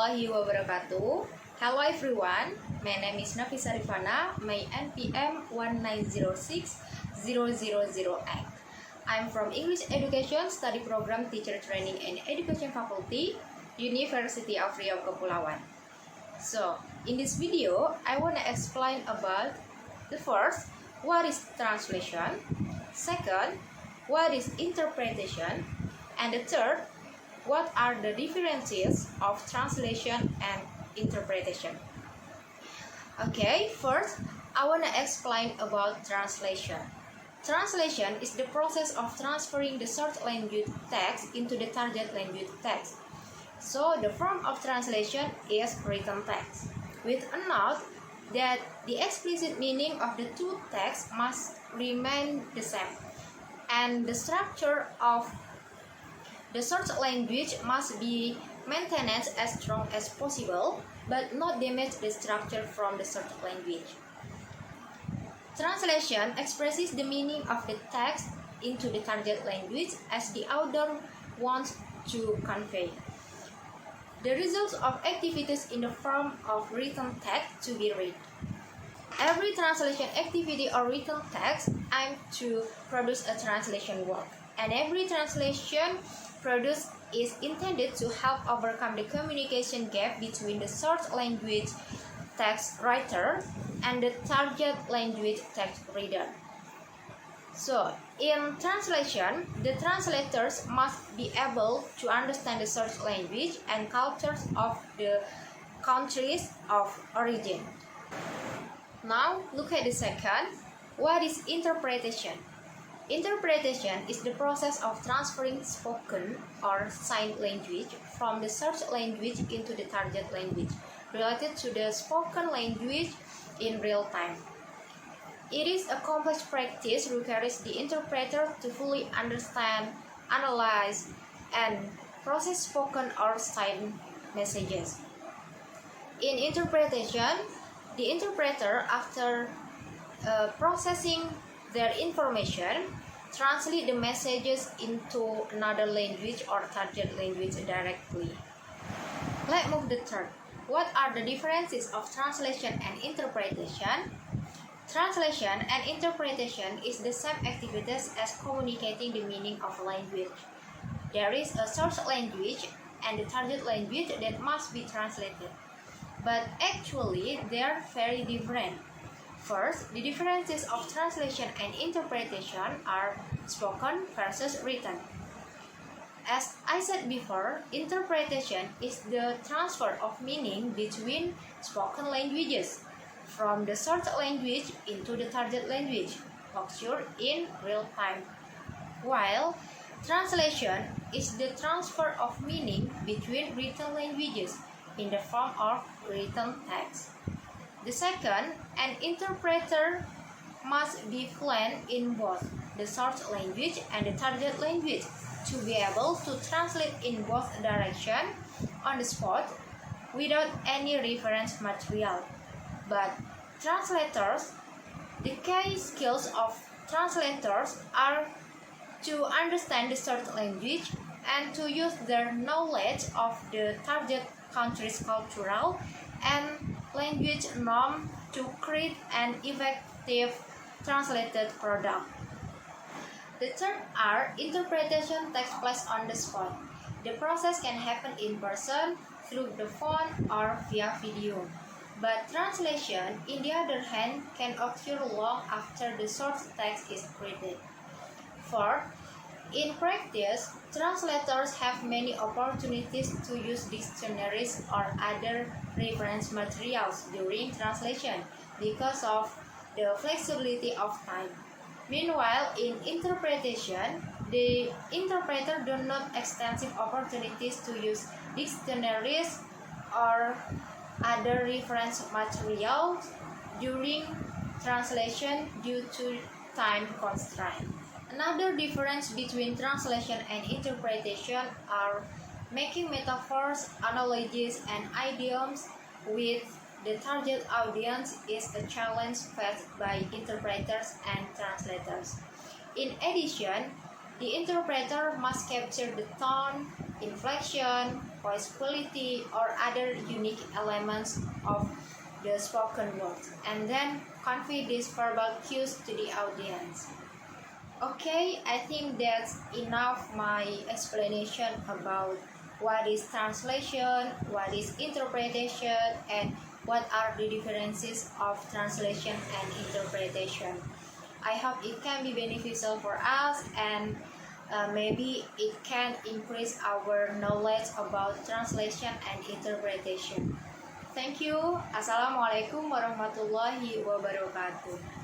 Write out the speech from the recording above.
warahmatullahi wabarakatuh. Hello everyone, my name is Nafisa Rifana, my NPM 1906-0008. I'm from English Education Study Program Teacher Training and Education Faculty, University of Riau Kepulauan. So, in this video, I want to explain about the first, what is translation, second, what is interpretation, and the third, what are the differences of translation and interpretation? Okay, first, I want to explain about translation. Translation is the process of transferring the source language text into the target language text. So, the form of translation is written text, with a note that the explicit meaning of the two texts must remain the same, and the structure of the source language must be maintained as strong as possible, but not damage the structure from the source language. Translation expresses the meaning of the text into the target language as the author wants to convey. The results of activities in the form of written text to be read. Every translation activity or written text aims to produce a translation work, and every translation produced is intended to help overcome the communication gap between the source language text writer and the target language text reader. So, in translation, the translators must be able to understand the source language and cultures of the countries of origin. Now, look at the second. What is interpretation? Interpretation is the process of transferring spoken or sign language from the source language into the target language related to the spoken language in real time. It is a complex practice requires the interpreter to fully understand, analyze, and process spoken or sign messages. In interpretation, the interpreter, after processing their information, translate the messages into another language or target language directly. Let's move the third. What are the differences of translation and interpretation? Translation and interpretation is the same activities as communicating the meaning of language. There is a source language and the target language that must be translated, but actually they are very different. First, the differences of translation and interpretation are spoken versus written. As I said before, interpretation is the transfer of meaning between spoken languages from the source language into the target language, occurred in real time, while translation is the transfer of meaning between written languages in the form of written text. The second, an interpreter must be fluent in both the source language and the target language to be able to translate in both directions on the spot without any reference material. But translators, the key skills of translators are to understand the source language and to use their knowledge of the target country's cultural and language norm to create an effective translated product. The third are interpretation takes place on the spot. The process can happen in person, through the phone, or via video. But translation, in the other hand, can occur long after the source text is created. Fourth, in practice, translators have many opportunities to use dictionaries or other reference materials during translation because of the flexibility of time. Meanwhile, in interpretation, the interpreter do not extensive opportunities to use dictionaries or other reference materials during translation due to time constraint. Another difference between translation and interpretation are making metaphors, analogies, and idioms with the target audience is a challenge faced by interpreters and translators. In addition, the interpreter must capture the tone, inflection, voice quality, or other unique elements of the spoken word, and then convey these verbal cues to the audience. Okay, I think that's enough my explanation about what is translation, what is interpretation, and what are the differences of translation and interpretation. I hope it can be beneficial for us, and maybe it can increase our knowledge about translation and interpretation. Thank you. Assalamualaikum warahmatullahi wabarakatuh.